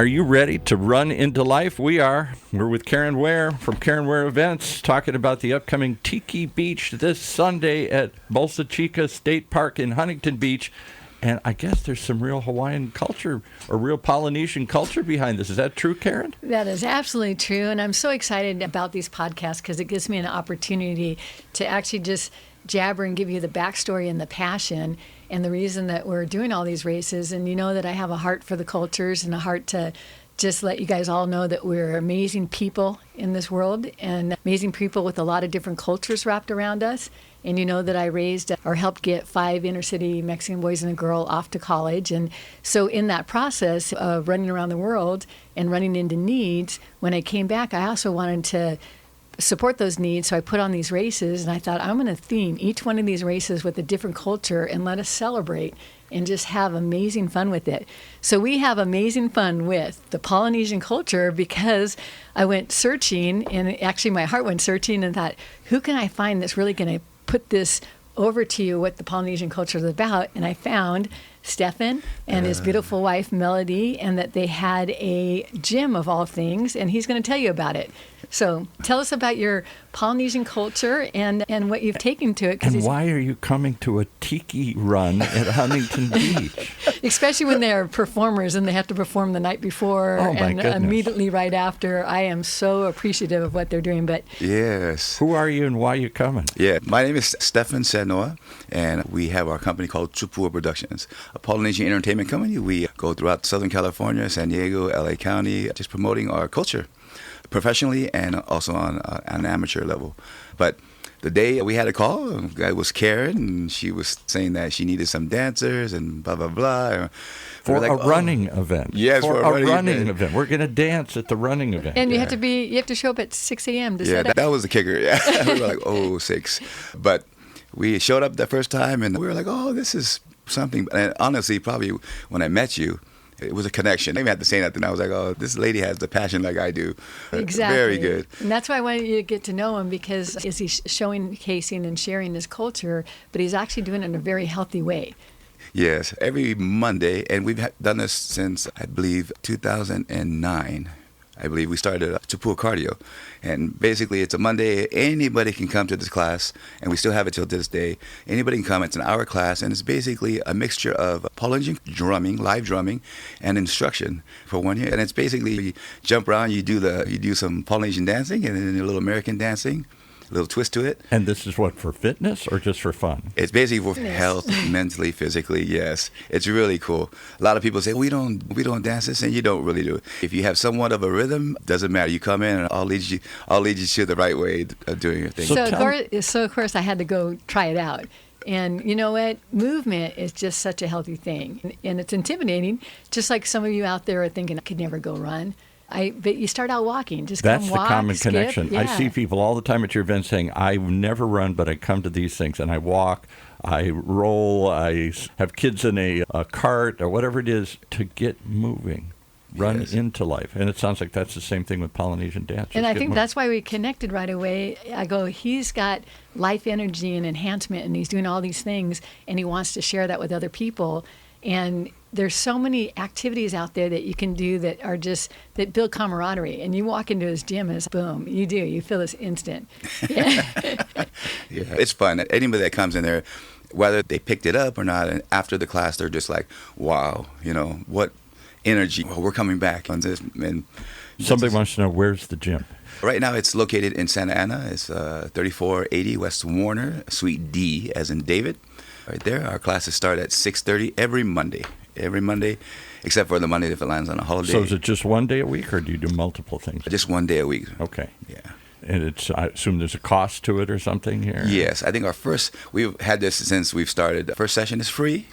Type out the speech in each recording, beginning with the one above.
Are you ready to run into life? We are. We're with Karen Ware from Karen Ware Events, talking about the upcoming Tiki Beach this Sunday at Bolsa Chica State Park in Huntington Beach. And I guess there's some real Hawaiian culture or real Polynesian culture behind this. Is that true, Karen? That is absolutely true. And I'm so excited about these podcasts because it gives me an opportunity to actually just jabber and give you the backstory and the passion and the reason that we're doing all these races. And you know that I have a heart for the cultures and a heart to just let you guys all know that we're amazing people in this world and amazing people with a lot of different cultures wrapped around us. And you know that I raised or helped get 5 inner city Mexican boys and a girl off to college. And so in that process of running around the world and running into needs, when I came back, I also wanted to support those needs. So I put on these races and I thought I'm going to theme each one of these races with a different culture and let us celebrate and just have amazing fun with it. So we have amazing fun with the Polynesian culture because I went searching, and actually my heart went searching and thought, who can I find that's really going to put this over to you what the Polynesian culture is about? And I found Stephan and his beautiful wife Melody, and that they had a gym of all things, and he's going to tell you about it. So tell us about your Polynesian culture and what you've taken to it. And why are you coming to a tiki run at Huntington Beach? Especially when they're performers and they have to perform the night before and immediately right after. I am so appreciative of what they're doing. But yes. Who are you and why are you coming? Yeah, my name is Stephan Seanoa, and we have our company called Tuua Productions, a Polynesian entertainment company. We go throughout Southern California, San Diego, LA County, just promoting our culture professionally and also on an amateur level. But the day we had a call, it was Karen, and she was saying that she needed some dancers and blah, blah, blah. For a running event. Yes, for a running event. We're going to dance at the running event. And you have to show up at 6 a.m. to set up. That was the kicker. Yeah, we were like, 6. But we showed up the first time, and we were like, this is something. And honestly, probably when I met you, it was a connection. I even had to say nothing. I was like, this lady has the passion like I do. Exactly. Very good. And that's why I wanted you to get to know him, because he's showcasing and sharing his culture, but he's actually doing it in a very healthy way. Yes, every Monday, and we've done this since, I believe, 2009. I believe we started OCTalkRadio. And basically, it's a Monday. Anybody can come to this class, and we still have it till this day. Anybody can come. It's an hour class, and it's basically a mixture of Polynesian drumming, live drumming, and instruction for 1 year. And it's basically you jump around, you do some Polynesian dancing, and then a little American dancing. A little twist to it. And this is what, for fitness or just for fun? It's basically for health, mentally, physically, yes. It's really cool. A lot of people say, we don't dance this, and you don't really do it. If you have somewhat of a rhythm, doesn't matter. You come in and I'll lead you to the right way of doing your thing. So of course I had to go try it out. And you know what? Movement is just such a healthy thing. And it's intimidating, just like some of you out there are thinking, I could never go run. But you start out walking. Just That's come walk, the common skip. connection. Yeah. I see people all the time at your events saying, I never run, but I come to these things, and I walk, I roll, I have kids in a cart, or whatever it is, to get moving, run into life. And it sounds like that's the same thing with Polynesian dance. And I think that's why we connected right away. I go, he's got life energy and enhancement, and he's doing all these things, and he wants to share that with other people. And there's so many activities out there that you can do that build camaraderie. And you walk into his gym and it's boom, you feel this instant. Yeah. It's fun. Anybody that comes in there, whether they picked it up or not, and after the class, they're just like, wow, what energy. Well, we're coming back. And somebody wants to know, where's the gym? Right now, it's located in Santa Ana. It's 3480 West Warner, Suite D, as in David. Right there. Our classes start at 6:30 every Monday, except for the Monday if it lands on a holiday. So is it just 1 day a week, or do you do multiple things? Just 1 day a week. Okay. Yeah. And I assume there's a cost to it or something here? Yes. I think we've had this since we've started. The first session is free.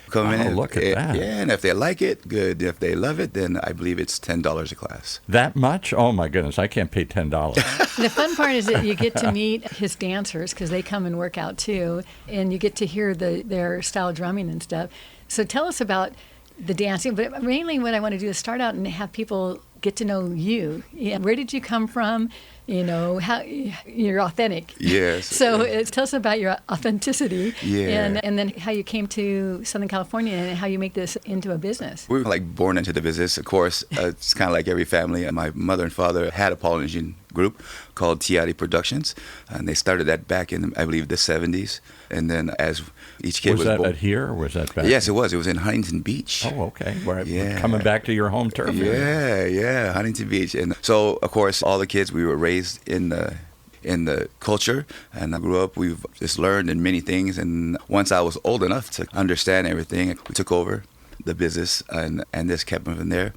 Come in. Look at that. Yeah, and if they like it, good. If they love it, then I believe it's $10 a class. That much? Oh, my goodness. I can't pay $10. The fun part is that you get to meet his dancers, because they come and work out too, and you get to hear their style drumming and stuff. So tell us about the dancing. But mainly what I want to do is start out and have people get to know you. Yeah. Where did you come from? You know, how you're authentic. Yes. So tell us about your authenticity. Yeah. And then how you came to Southern California and how you make this into a business. We were like born into the business. Of course, it's kind of like every family. My mother and father had a Polynesian group called Tuua Productions, and they started that back in, I believe, the 70s. And then as each kid was that born, at here or was that back? Yes, it was. It was in Huntington Beach. Oh, okay. We're Yeah. coming back to your home turf. Yeah, Huntington Beach. And so, of course, all the kids, we were raised in the culture, and I grew up. We've just learned in many things. And once I was old enough to understand everything, we took over the business and just kept moving there.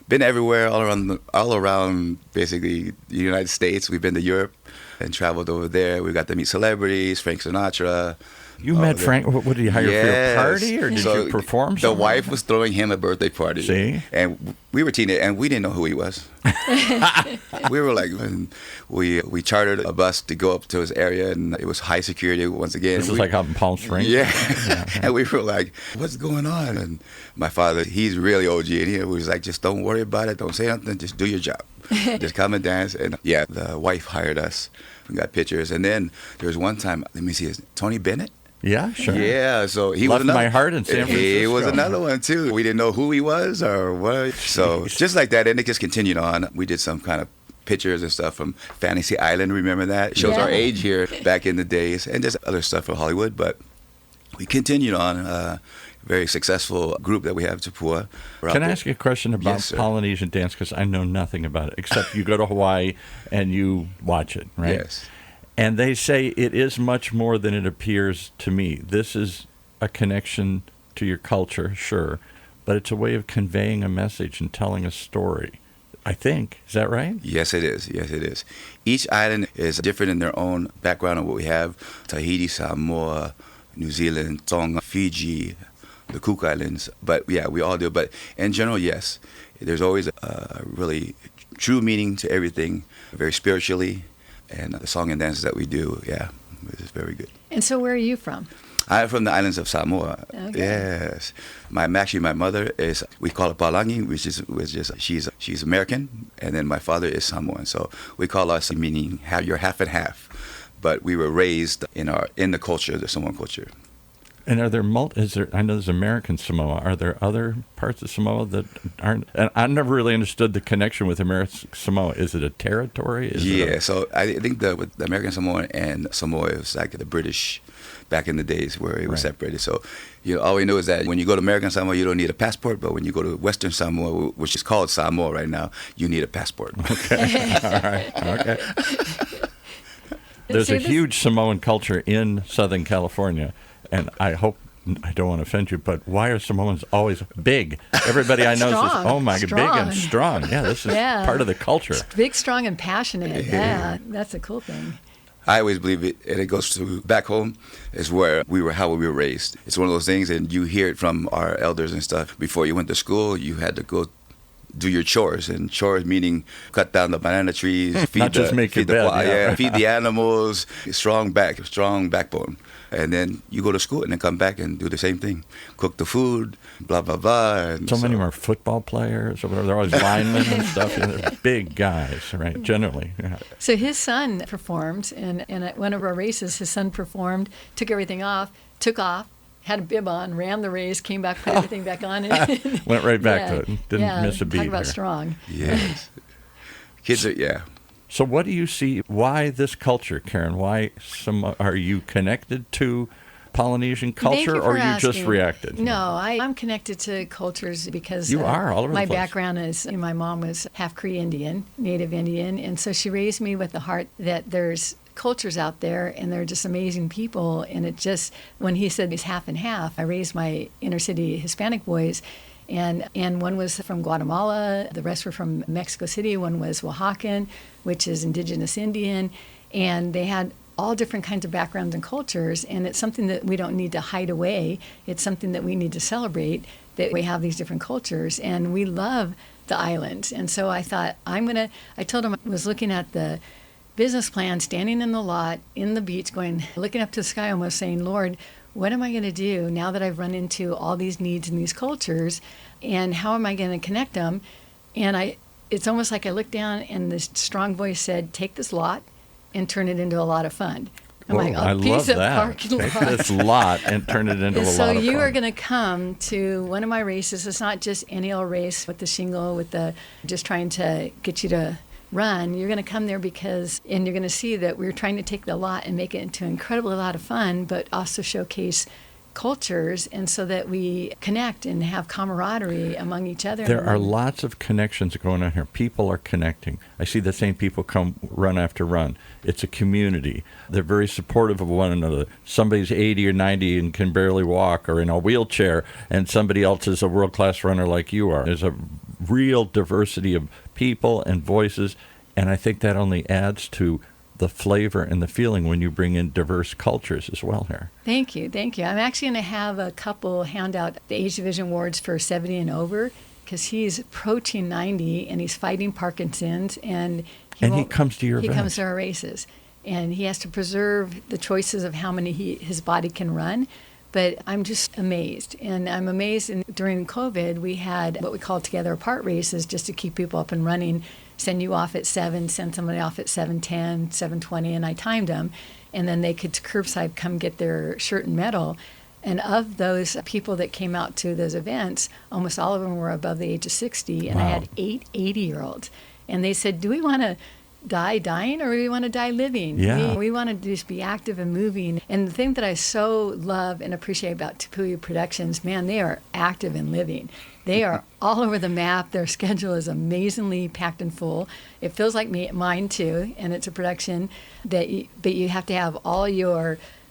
Been everywhere, all around basically the United States. We've been to Europe and traveled over there. We got to meet celebrities, Frank Sinatra. You met Frank. What did you hire for a party, or did you perform? The wife was throwing him a birthday party. See, and we were teenagers, and we didn't know who he was. We were like, we chartered a bus to go up to his area, and it was high security once again. This is like out in Palm Springs. Yeah. And we were like, what's going on? And my father, he's really OG, and he was like, just don't worry about it, don't say nothing, just do your job. Just come and dance. And yeah, the wife hired us. We got pictures. And then there was one time, let me see, is Tony Bennett? Yeah, sure. Yeah, so he Left was another, my heart in San Francisco. He was another one too. We didn't know who he was or what. So just like that, and it just continued on. We did some kind of pictures and stuff from Fantasy Island. Remember that? It shows our age here back in the days, and just other stuff from Hollywood. But we continued on. Very successful group that we have, Tuua. Can I ask you a question about Polynesian dance? Because I know nothing about it, except you go to Hawaii and you watch it, right? Yes. And they say it is much more than it appears to me. This is a connection to your culture, sure, but it's a way of conveying a message and telling a story, I think. Is that right? Yes, it is. Yes, it is. Each island is different in their own background of what we have. Tahiti, Samoa, New Zealand, Tonga, Fiji, the Cook Islands. But yeah, we all do. But in general, yes, there's always a really true meaning to everything, very spiritually. And the song and dances that we do, yeah, it's very good. And so where are you from? I'm from the islands of Samoa. Okay. Yes. My mother is, we call her Palangi, which is she's American, and then my father is Samoan. So we call us, meaning you're half and half. But we were raised in the culture, the Samoan culture. And are there I know there's American Samoa. Are there other parts of Samoa that aren't? And I never really understood the connection with American Samoa. Is it a territory? So I think with the American Samoa and Samoa, it was like the British back in the days where it was separated. So all we know is that when you go to American Samoa, you don't need a passport, but when you go to Western Samoa, which is called Samoa right now, you need a passport. Okay. All right. Okay. There's a huge Samoan culture in Southern California. And I don't want to offend you, but why are Samoans always big? Everybody I know says, oh my God, big and strong. Yeah, this is part of the culture. Big, strong, and passionate. Yeah, that's a cool thing. I always believe it, and it goes to back home, is how we were raised. It's one of those things, and you hear it from our elders and stuff. Before you went to school, you had to go do your chores, and chores meaning cut down the banana trees, feed the animals, strong backbone. And then you go to school and then come back and do the same thing. Cook the food, blah, blah, blah. And so many of them are football players or whatever. They're always linemen and stuff. They're big guys, right, generally. Yeah. So his son performed, and at one of our races, his son performed, took everything off, took off, had a bib on, ran the race, came back, put everything back on. And went right back to it. Didn't miss a beat. Talk about strong. Yes. Kids are, So what do you see? Why this culture, Karen? Why are you connected to Polynesian culture, or you just reacted? No, I'm connected to cultures because you are all over my the place. background is, my mom was half Cree Indian, Native Indian, and so she raised me with the heart that there's cultures out there and they're just amazing people. And it just, when he said he's half and half, I raised my inner city Hispanic boys. And one was from Guatemala, the rest were from Mexico City, one was Oaxacan, which is indigenous Indian, and they had all different kinds of backgrounds and cultures, and it's something that we don't need to hide away. It's something that we need to celebrate, that we have these different cultures, and we love the island. And so I thought, I told him I was looking at the business plan, standing in the lot, in the beach, looking up to the sky, almost saying, Lord, what am I going to do now that I've run into all these needs and these cultures, and how am I going to connect them? And it's almost like I looked down and this strong voice said, take this lot and turn it into a lot of fun. I'm like, I love that. Take this lot and turn it into a lot of fun. So you are going to come to one of my races. It's not just any old race with the shingle, with the just trying to get you to run. You're going to come there and you're going to see that we're trying to take the lot and make it into an incredible lot of fun, but also showcase cultures, and so that we connect and have camaraderie among each other. There are lots of connections going on here. People are connecting. I see the same people come run after run. It's a community. They're very supportive of one another. Somebody's 80 or 90 and can barely walk or in a wheelchair, and somebody else is a world-class runner like you are. There's a real diversity of people and voices, and I think that only adds to the flavor and the feeling when you bring in diverse cultures as well here. Thank you. I'm actually going to have a couple hand out the Age Division Awards for 70 and over, because he's approaching 90 and he's fighting Parkinson's, and he comes to your events. He comes to our races, and he has to preserve the choices of how many his body can run. But I'm just amazed, and I'm amazed. During COVID, we had what we call Together Apart races, just to keep people up and running. Send you off at 7, send somebody off at 7:10, 7:20, and I timed them. And then they could curbside come get their shirt and medal. And of those people that came out to those events, almost all of them were above the age of 60. And wow. I had 8 80-year-olds. And they said, do we want to die dying, or do we want to die living? Yeah. We want to just be active and moving. And the thing that I so love and appreciate about Tuua Productions, man, they are active and living. They are all over the map. Their schedule is amazingly packed and full. It feels like mine too, and it's a production but you have to have all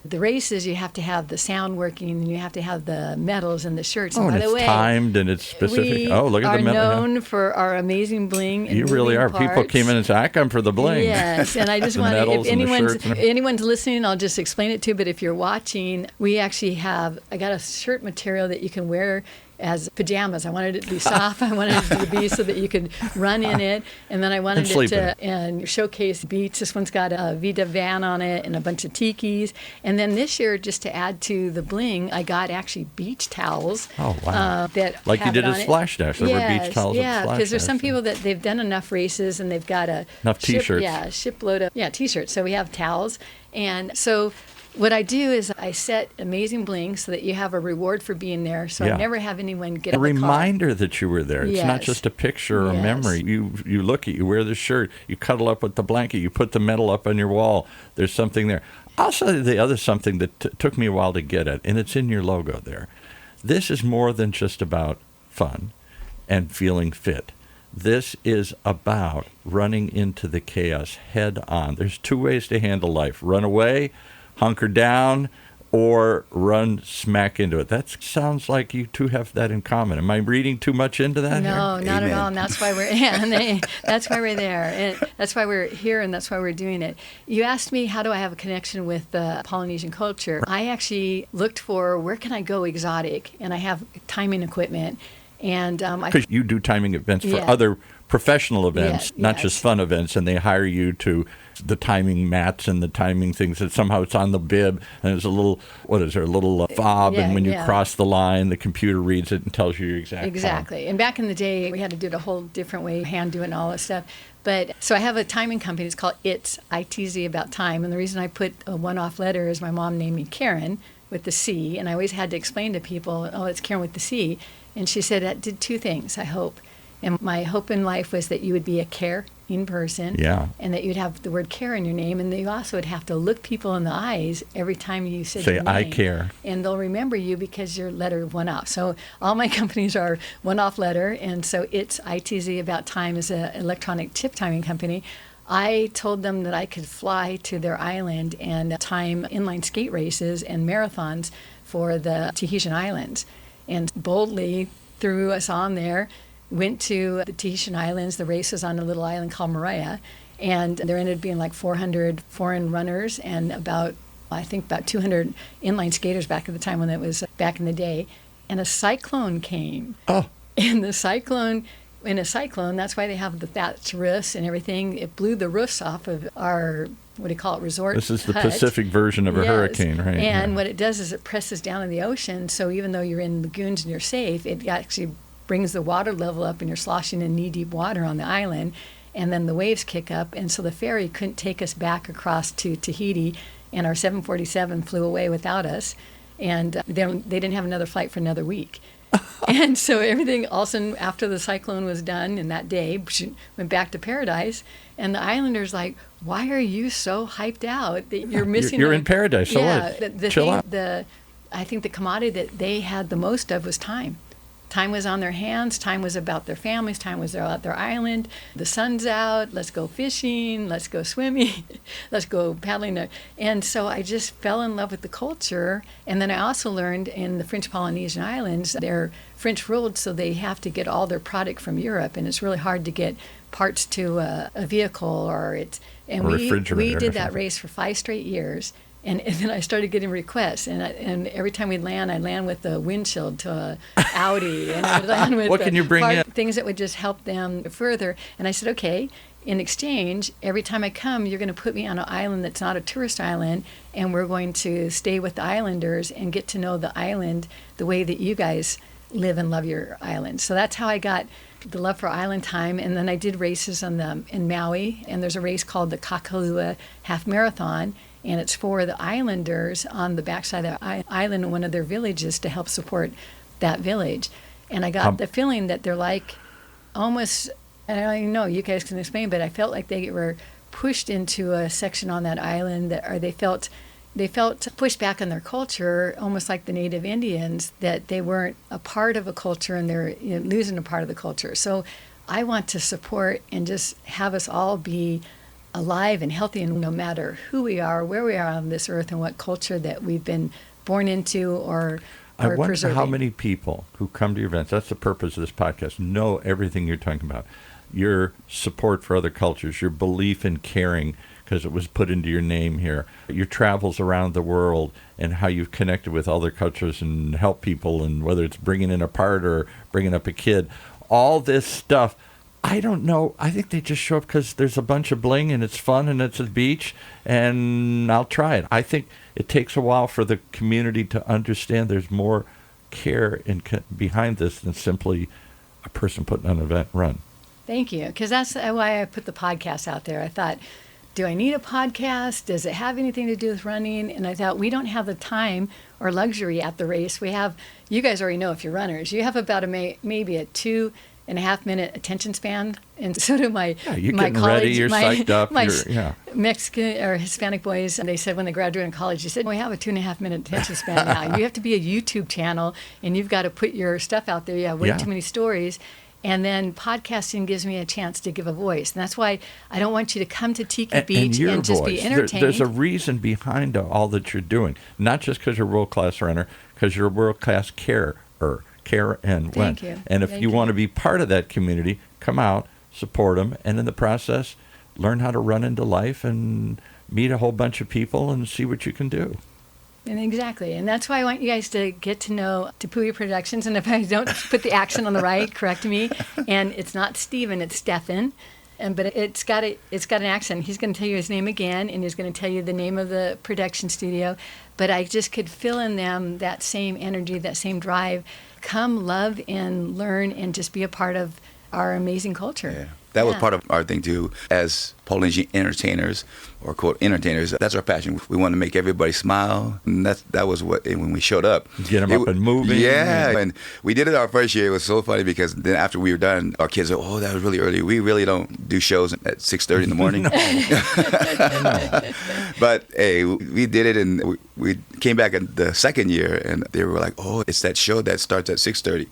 the races, you have to have the sound working, and you have to have the medals and the shirts. Oh, and by the way, it's timed and it's specific. Look at the medal. We are known for our amazing bling. And you really are. Parts. People came in and said, I come for the bling. Yes, and I just want to, if anyone's listening, I'll just explain it too, but if you're watching, we actually I got a shirt material that you can wear as pajamas. I wanted it to be soft. I wanted it to be so that you could run in it. And then I wanted it to showcase beats. This one's got a Vida van on it and a bunch of Tikis. And then this year, just to add to the bling, I got actually beach towels. Oh, wow. Like you did at Splash Dash. There were beach towels at Splash Dash. Yeah, because there's some people that they've done enough races and they've got enough T-shirts. Shipload of T-shirts. So we have towels. And so what I do is I set amazing bling so that you have a reward for being there. So I never have anyone get a reminder that you were there. It's not just a picture or a memory. You look at, you wear the shirt, you cuddle up with the blanket, you put the medal up on your wall. There's something there. I'll show you the other something that took me a while to get at, and it's in your logo there. This is more than just about fun and feeling fit. This is about running into the chaos head on. There's 2 ways to handle life: run away, hunker down, or run smack into it. That sounds like you two have that in common. Am I reading too much into that? No, not at all. And that's why that's why we're there. And that's why we're here, and that's why we're doing it. You asked me, how do I have a connection with the Polynesian culture? I actually looked for where can I go exotic, and I have timing equipment. And because you do timing events for other professional events, not just fun events, and they hire you to the timing mats and the timing things that somehow it's on the bib, and there's a little, fob, and when you cross the line, the computer reads it and tells you your exact Exactly. time. And back in the day, we had to do it a whole different way, hand doing all this stuff. But so I have a timing company. It's called ITZ About Time, and the reason I put a one-off letter is my mom named me Karen with the C, and I always had to explain to people, it's Karen with the C. And she said that did 2 things, I hope. And my hope in life was that you would be a caring person, and that you'd have the word care in your name, and that you also would have to look people in the eyes every time you said your name. I care. And they'll remember you because your letter went off. So all my companies are one-off letter, and so it's ITZ About Time is an electronic tip timing company. I told them that I could fly to their island and time inline skate races and marathons for the Tahitian Islands, and boldly threw us on there. Went to the Tahitian Islands. The race was on a little island called Maria, and there ended up being like 400 foreign runners and about 200 inline skaters back at the time when it was back in the day. And a cyclone came. Oh. And the cyclone, that's why they have the thatched roofs and everything. It blew the roofs off of our, resort This is the hut. Pacific version of a hurricane, right? And what it does is it presses down in the ocean, so even though you're in lagoons and you're safe, it actually brings the water level up, and you're sloshing in knee-deep water on the island, and then the waves kick up, and so the ferry couldn't take us back across to Tahiti, and our 747 flew away without us, and they didn't have another flight for another week. And so everything, all of a sudden, after the cyclone was done, and that day, went back to paradise, and the islanders like, why are you so hyped out that you're missing? You're in paradise, so what? Chill out. I think the commodity that they had the most of was time. Time was on their hands. Time was about their families. Time was about their island. The sun's out. Let's go fishing. Let's go swimming. Let's go paddling. And so I just fell in love with the culture. And then I also learned in the French Polynesian islands, they're French ruled, so they have to get all their product from Europe. And it's really hard to get parts to a vehicle we did that race for 5 straight years. And then I started getting requests, and every time we'd land, I'd land with a windshield to a Audi, and I'd land with what can you bring in? Things that would just help them further. And I said, okay, in exchange, every time I come, you're going to put me on an island that's not a tourist island, and we're going to stay with the islanders and get to know the island the way that you guys live and love your island. So that's how I got the love for island time. And then I did races in Maui, and there's a race called the Kakalua Half Marathon, and it's for the islanders on the backside of the island in one of their villages to help support that village. And I got the feeling that they're like almost, I don't even know, you guys can explain, but I felt like they were pushed into a section on that island or they felt pushed back on their culture, almost like the Native Indians, that they weren't a part of a culture and they're losing a part of the culture. So I want to support and just have us all be alive and healthy, and no matter who we are, where we are on this earth, and what culture that we've been born into or I wonder preserving. How many people who come to your events, that's the purpose of this podcast, know everything you're talking about. Your support for other cultures, your belief in caring, because it was put into your name here, your travels around the world, and how you've connected with other cultures and help people, and whether it's bringing in a part or bringing up a kid, all this stuff. I don't know. I think they just show up because there's a bunch of bling and it's fun and it's a beach, and I'll try it. I think it takes a while for the community to understand there's more care behind this than simply a person putting on an event run. Thank you, because that's why I put the podcast out there. I thought, do I need a podcast? Does it have anything to do with running? And I thought, we don't have the time or luxury at the race. We have, you guys already know if you're runners, you have about maybe a 2.5 minute attention span, and so do my you're my getting college, ready, you're psyched up. Mexican or Hispanic boys, and they said when they graduated in college, they said, we have a 2.5 minute attention span now. You have to be a YouTube channel, and you've got to put your stuff out there. You have way too many stories. And then podcasting gives me a chance to give a voice. And that's why I don't want you to come to Tiki Beach and just be entertained. There's a reason behind all that you're doing, not just because you're a world-class runner, because you're a world-class carer. Care and when. Thank you. And if you want to be part of that community, come out, support them, and in the process, learn how to run into life and meet a whole bunch of people and see what you can do. And exactly. And that's why I want you guys to get to know Tuua Productions. And if I don't put the accent on the right, correct me. And it's not Stephen, it's Stephan. But it's got an accent. He's going to tell you his name again, and he's going to tell you the name of the production studio. But I just could feel in them that same energy, that same drive. Come, love, and learn, and just be a part of our amazing culture. Yeah. That was part of our thing, too. As Polynesian entertainers, or quote entertainers, that's our passion. We want to make everybody smile. And that was what, when we showed up. Get them up and moving. Yeah. And we did it our first year. It was so funny because then after we were done, our kids said, oh, that was really early. We really don't do shows at 6:30 in the morning. But, hey, we did it, and we came back in the second year, and they were like, oh, it's that show that starts at 6:30.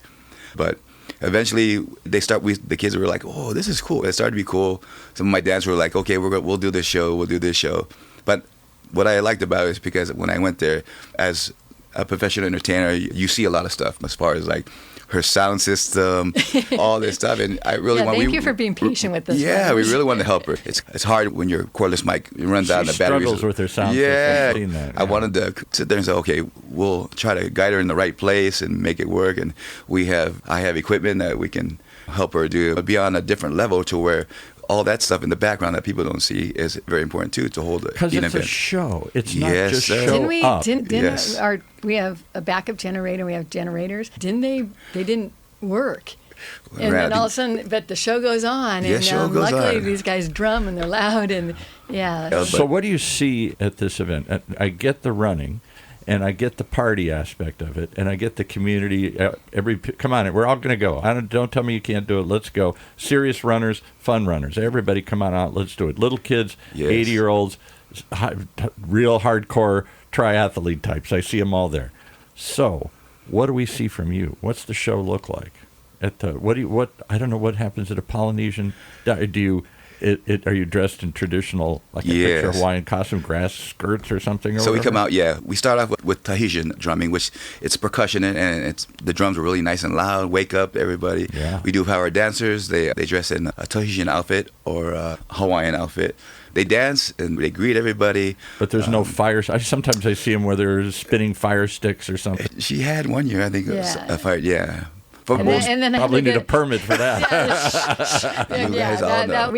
But eventually, the kids were like, oh, this is cool. It started to be cool. Some of my dads were like, okay, we'll do this show. But what I liked about it is because when I went there as a professional entertainer, you see a lot of stuff as far as like her sound system, all this stuff. And I really thank you for being patient with us. Yeah, we really wanted to help her. It's hard when your cordless mic runs out and the battery struggles with her sound system. Yeah. I wanted to sit there and say, okay, we'll try to guide her in the right place and make it work. And I have equipment that we can help her do, but beyond a different level to where all that stuff in the background that people don't see is very important too, to hold because it's event. A show. It's not just sir. show up. We have a backup generator. We have generators. They didn't work. And then all of a sudden, but the show goes on, and luckily these guys drum and they're loud, and yeah. So what do you see at this event? I get the running, and I get the party aspect of it, and I get the community. Come on, we're all going to go. Don't tell me you can't do it. Let's go. Serious runners, fun runners. Everybody come on out. Let's do it. Little kids, 80-year-olds, real hardcore triathlete types. I see them all there. So what do we see from you? What's the show look like? I don't know what happens at a Polynesian. Are you dressed in traditional, like a picture Hawaiian costume, grass skirts or something? Or so whatever? We come out, we start off with Tahitian drumming, which it's percussion, and the drums are really nice and loud. Wake up, everybody. Yeah. We do have our dancers. They dress in a Tahitian outfit or a Hawaiian outfit. They dance and they greet everybody. But there's no fire. Sometimes I see them where they're spinning fire sticks or something. She had one year, I think, a fire, And then probably need a permit for that. We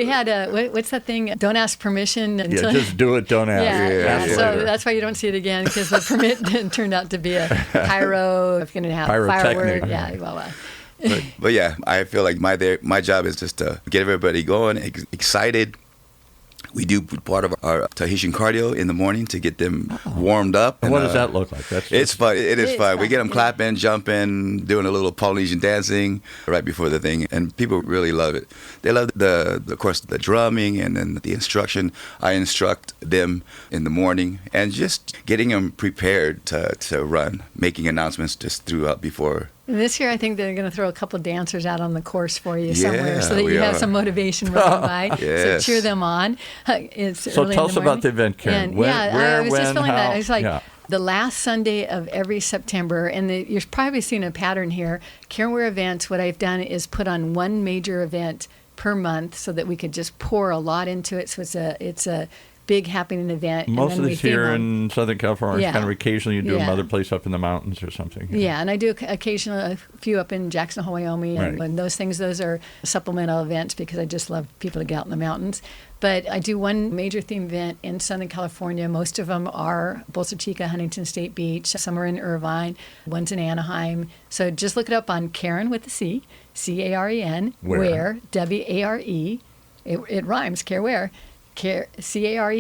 had what's that thing? Don't ask permission. Just do it. Don't ask. So that's why you don't see it again, because the permit turned out to be a pyro. If you're going to have pyrotechnic. firework. But I feel like my job is just to get everybody going, excited. We do part of our Tahitian cardio in the morning to get them warmed up. And what does that look like? It's fun. It is fun. We get them clapping, jumping, doing a little Polynesian dancing right before the thing, and people really love it. They love of course, the drumming and then the instruction. I instruct them in the morning and just getting them prepared to run, making announcements just throughout before. This year, I think they're going to throw a couple dancers out on the course for you somewhere, so that you have some motivation running by. So cheer them on. So tell us about the event, Karen. I was just feeling that. It's like the last Sunday of every September, and you're probably seeing a pattern here. Karen Ware Events, what I've done is put on one major event per month so that we could just pour a lot into it. So it's a big happening event. Most of these here in Southern California, kind of occasionally you do them other place up in the mountains or something. Yeah, and I do occasionally a few up in Jackson Hole, Wyoming, and those are supplemental events because I just love people to get out in the mountains. But I do one major theme event in Southern California. Most of them are Bolsa, Chica, Huntington State Beach. Some are in Irvine. One's in Anaheim. So just look it up on Karen with a C, C-A-R-E-N, Ware, W-A-R-E. It rhymes, Care Ware. CAREN-WARE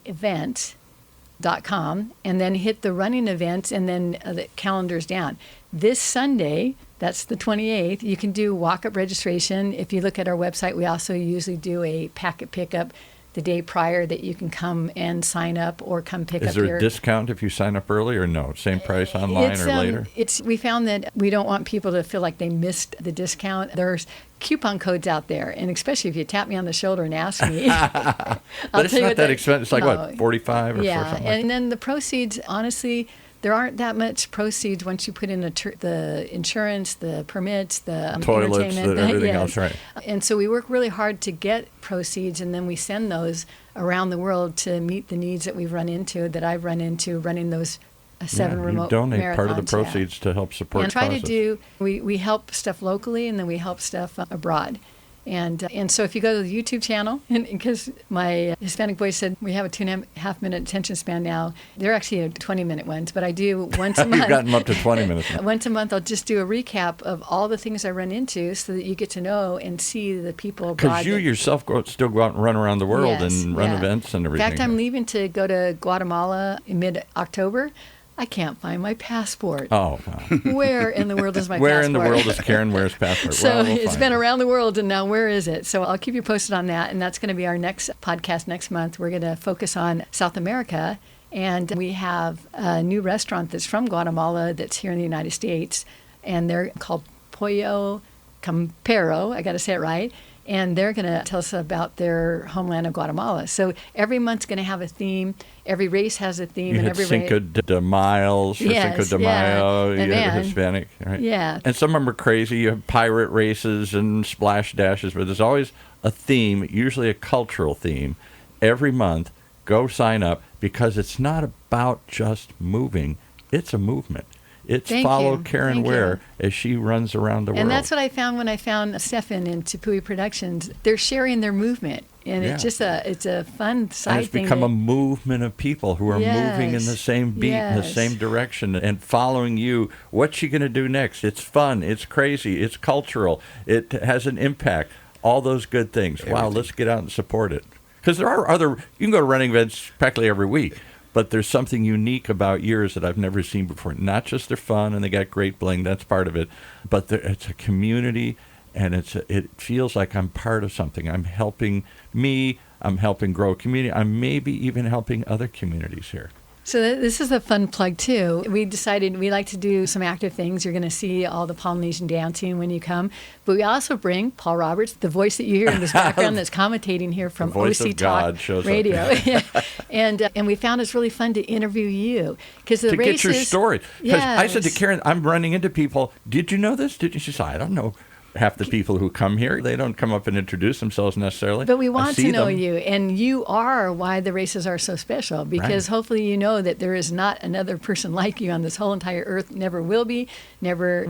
events.com, and then hit the running events, and then the calendar's down. This Sunday, that's the 28th, you can do walk-up registration. If you look at our website, we also usually do a packet pickup the day prior that you can come and sign up or come pick up your... Is there a discount if you sign up early or no? Same price online or later? We found that we don't want people to feel like they missed the discount. There's coupon codes out there, and especially if you tap me on the shoulder and ask me. But it's not that expensive. It's like, what, 45 or something? And then the proceeds, honestly... There aren't that much proceeds once you put in the insurance, the permits, the toilets, entertainment, everything else, right? And so we work really hard to get proceeds, and then we send those around the world to meet the needs that we've run into, that I've run into running those 7 remote marathons. You donate part of the proceeds to help support and try causes. To do. We help stuff locally, and then we help stuff abroad. And so if you go to the YouTube channel, and because my Hispanic boy said we have a 2.5 minute attention span now, they're actually 20-minute ones, but I do once a month. You've gotten them up to 20 minutes. Once a month, I'll just do a recap of all the things I run into so that you get to know and see the people abroad. Because you yourself still go out and run around the world and run events and everything. In fact, I'm leaving to go to Guatemala in mid-October. I can't find my passport. Oh, wow. Where in the world is my passport? Where in the world is Karen Ware's passport? So it's been around the world, and now where is it? So I'll keep you posted on that, and that's going to be our next podcast next month. We're going to focus on South America, and we have a new restaurant that's from Guatemala that's here in the United States, and they're called Pollo Campero. I got to say it right. And they're going to tell us about their homeland of Guatemala. So every month's going to have a theme. Every race has a theme. You hit Cinco de Mayo, Cinco de Mayo, you have Hispanic, right? Yeah. And some of them are crazy. You have pirate races and splash dashes, but there's always a theme, usually a cultural theme, every month. Go sign up, because it's not about just moving. It's a movement. It's follow Karen Ware as she runs around the world. And that's what I found when I found Stephan in Tuua Productions. They're sharing their movement. And it's just it's a fun side and it's thing. become a movement of people who are moving in the same beat, in the same direction, and following you. What's she going to do next? It's fun. It's crazy. It's cultural. It has an impact. All those good things. Everything. Wow, let's get out and support it. Because there are you can go to running events practically every week, but there's something unique about yours that I've never seen before. Not just they're fun and they got great bling, that's part of it, but it's a community, and it feels like I'm part of something. I'm helping I'm helping grow a community. I'm maybe even helping other communities here. So this is a fun plug, too. We decided we like to do some active things. You're going to see all the Polynesian dancing when you come. But we also bring Paul Roberts, the voice that you hear in this background that's commentating here from OCTalkRadio. And we found it's really fun to interview you. To get your story. Because I said to Karen, I'm running into people, did you know this? She said, I don't know. Half the people who come here, they don't come up and introduce themselves necessarily. But we want to know you, and you are why the races are so special, because hopefully you know that there is not another person like you on this whole entire earth, never will be, never.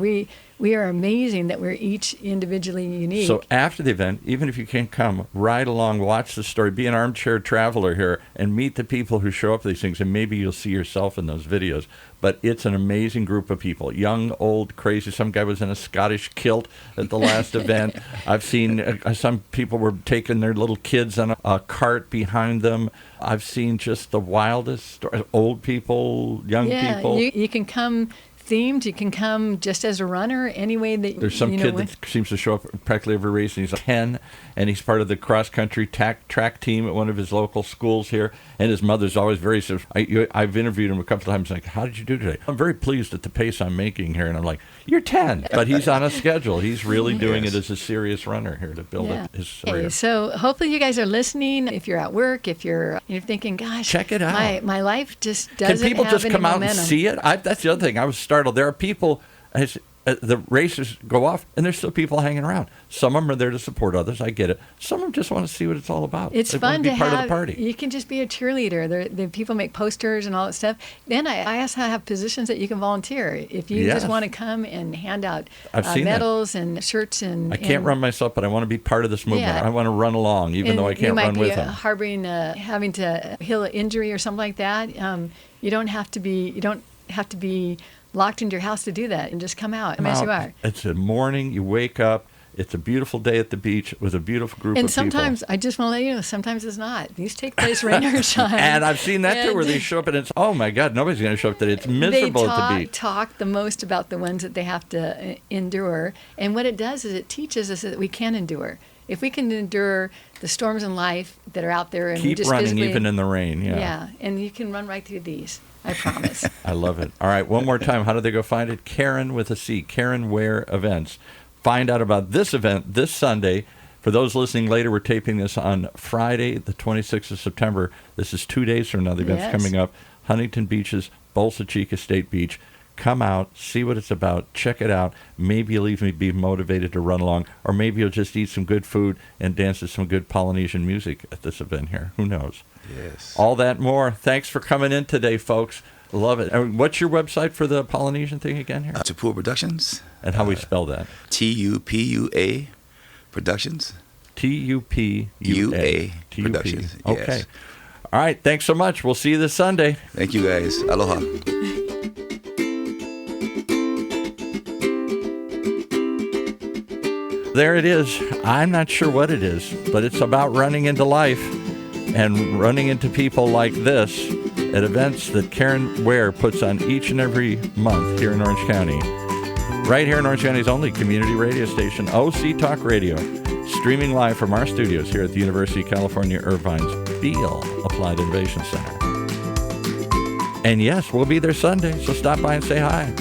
We are amazing that we're each individually unique. So after the event, even if you can't come, ride along, watch the story, be an armchair traveler here, and meet the people who show up for these things, and maybe you'll see yourself in those videos. But it's an amazing group of people, young, old, crazy. Some guy was in a Scottish kilt at the last event. I've seen some people were taking their little kids on a cart behind them. I've seen just the wildest stories. Old people, young people. You can come themed. You can come just as a runner, any way that there's some kid that seems to show up practically every race, and he's 10, and he's part of the cross-country track team at one of his local schools here, and his mother's always very I've interviewed him a couple of times, like, how did you do today? I'm very pleased at the pace I'm making here, and I'm like, you're 10, but he's on a schedule. He's really doing it as a serious runner here to build his career. Okay, so hopefully you guys are listening. If you're at work, if you're thinking, gosh, check it out. My life just doesn't have any momentum. Can people just come out and see it? That's the other thing. I was startled. There are people, the races go off, and there's still people hanging around. Some of them are there to support others. I get it. Some of them just want to see what it's all about. It's fun to be part of the party. You can just be a cheerleader. The people make posters and all that stuff. Then I also have positions that you can volunteer. If you just want to come and hand out medals and shirts. I can't run myself, but I want to be part of this movement. I want to run along, even though I can't run with them. You might be harboring having to heal an injury or something like that. You don't have to be locked into your house to do that, and just come out as you are. It's a morning, you wake up, it's a beautiful day at the beach with a beautiful group of people. And sometimes, I just want to let you know, sometimes it's not. These take place rain or shine. And I've seen that too, where they show up and it's, oh my God, nobody's going to show up today. It's miserable at the beach. They talk the most about the ones that they have to endure. And what it does is it teaches us that we can endure. If we can endure the storms in life that are out there, and keep just running even in the rain. Yeah, and you can run right through these. I promise. I love it. All right, one more time. How do they go find it? Karen with a C, Karen Ware Events. Find out about this event this Sunday. For those listening later, we're taping this on Friday, the 26th of September. This is 2 days from now. The event's coming up. Huntington Beach's Bolsa, Chica State Beach. Come out, see what it's about, check it out. Maybe you'll even be motivated to run along, or maybe you'll just eat some good food and dance to some good Polynesian music at this event here. Who knows? Yes. All that more. Thanks for coming in today, folks. Love it. What's your website for the Polynesian thing again here? Tuua Productions. And how we spell that? Tuua Productions. Tuua Productions. Okay. Yes. All right. Thanks so much. We'll see you this Sunday. Thank you, guys. Aloha. There it is. I'm not sure what it is, but it's about running into life and running into people like this at events that Karen Ware puts on each and every month here in Orange County. Right here in Orange County's only community radio station, OCTalkRadio, streaming live from our studios here at the University of California, Irvine's Beale Applied Innovation Center. And yes, we'll be there Sunday, so stop by and say hi.